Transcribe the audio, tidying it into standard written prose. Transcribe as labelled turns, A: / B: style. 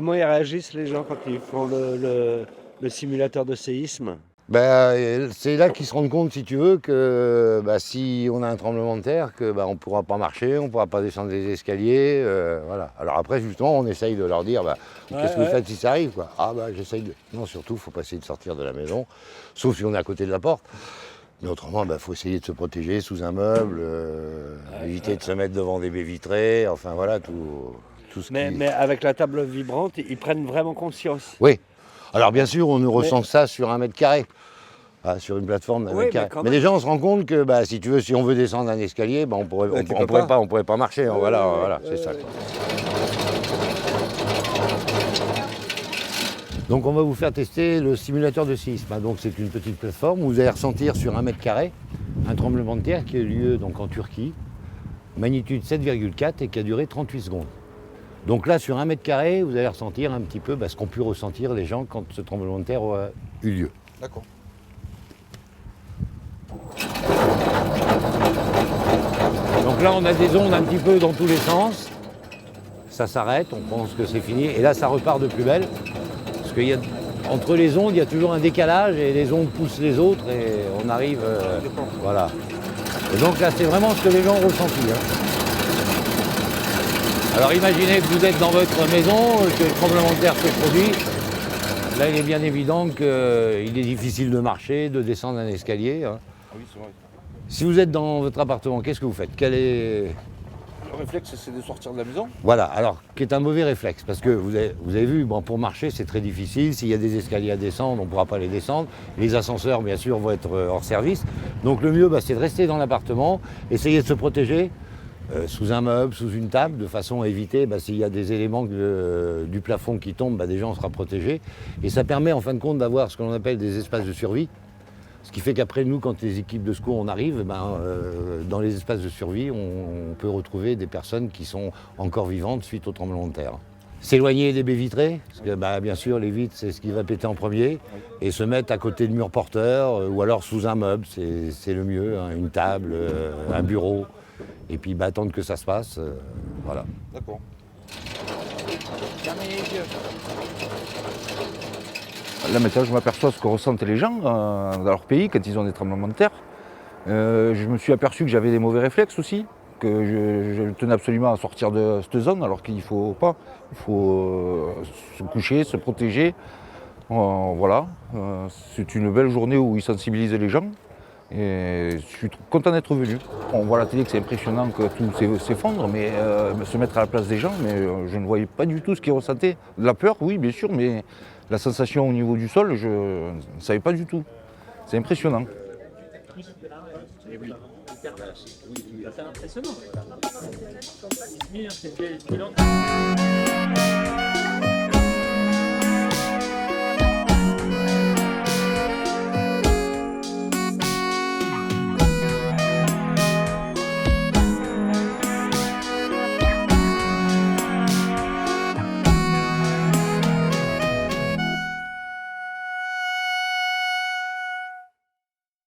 A: Comment ils réagissent les gens quand ils font le simulateur de séisme?
B: C'est là qu'ils se rendent compte, si tu veux, que si on a un tremblement de terre, que on ne pourra pas marcher, on ne pourra pas descendre les escaliers. Voilà. Alors après, justement, on essaye de leur dire qu'est-ce que vous faites si ça arrive, quoi. J'essaye de. Non, surtout, il ne faut pas essayer de sortir de la maison, sauf si on est à côté de la porte. Mais autrement, il faut essayer de se protéger sous un meuble, éviter de se mettre devant des baies vitrées, enfin voilà, tout ce qui.
A: Mais avec la table vibrante, ils prennent vraiment conscience.
B: Oui. Alors bien sûr, on ne ressent que ça sur 1 m², sur une plateforme d'1 m². Mais déjà, on se rend compte que si tu veux, si on veut descendre un escalier, on pourrait pas marcher. Voilà, c'est ça. Donc on va vous faire tester le simulateur de séisme. Donc c'est une petite plateforme où vous allez ressentir sur 1 m² un tremblement de terre qui a eu lieu donc en Turquie, magnitude 7,4 et qui a duré 38 secondes. Donc là, sur 1 m², vous allez ressentir un petit peu ce qu'ont pu ressentir les gens quand ce tremblement de terre a eu lieu.
C: D'accord.
B: Donc là, on a des ondes un petit peu dans tous les sens. Ça s'arrête, on pense que c'est fini. Et là, ça repart de plus belle. Parce qu'entre les ondes, il y a toujours un décalage et les ondes poussent les autres et on arrive. Voilà. Et donc là, c'est vraiment ce que les gens ont ressenti. Alors imaginez que vous êtes dans votre maison, que le tremblement de terre se produit. Là, il est bien évident qu'il est difficile de marcher, de descendre un escalier.
C: Ah oui, c'est vrai.
B: Si vous êtes dans votre appartement, qu'est-ce que vous faites?
C: Le réflexe, c'est de sortir de la maison.
B: Voilà, alors, qui est un mauvais réflexe, parce que vous avez vu, pour marcher, c'est très difficile. S'il y a des escaliers à descendre, on ne pourra pas les descendre. Les ascenseurs, bien sûr, vont être hors service. Donc le mieux, c'est de rester dans l'appartement, essayer de se protéger. Sous un meuble, sous une table, de façon à éviter, s'il y a des éléments du plafond qui tombent, déjà on sera protégé. Et ça permet en fin de compte d'avoir ce qu'on appelle des espaces de survie. Ce qui fait qu'après nous, quand les équipes de secours on arrive, dans les espaces de survie, on peut retrouver des personnes qui sont encore vivantes suite au tremblement de terre. S'éloigner des baies vitrées, parce que bien sûr les vitres c'est ce qui va péter en premier, et se mettre à côté de murs porteurs, ou alors sous un meuble, c'est le mieux, une table, un bureau. Et puis attendre que ça se passe, voilà.
C: D'accord. Là maintenant, je m'aperçois ce que ressentent les gens dans leur pays quand ils ont des tremblements de terre. Je me suis aperçu que j'avais des mauvais réflexes aussi, que je tenais absolument à sortir de cette zone alors qu'il ne faut pas. Il faut se coucher, se protéger. Voilà. C'est une belle journée où ils sensibilisent les gens. Et je suis content d'être venu. On voit à la télé que c'est impressionnant que tout s'effondre, mais se mettre à la place des gens, mais je ne voyais pas du tout ce qu'ils ressentaient. De la peur, oui, bien sûr, mais la sensation au niveau du sol, je ne savais pas du tout. C'est impressionnant.
D: C'est impressionnant.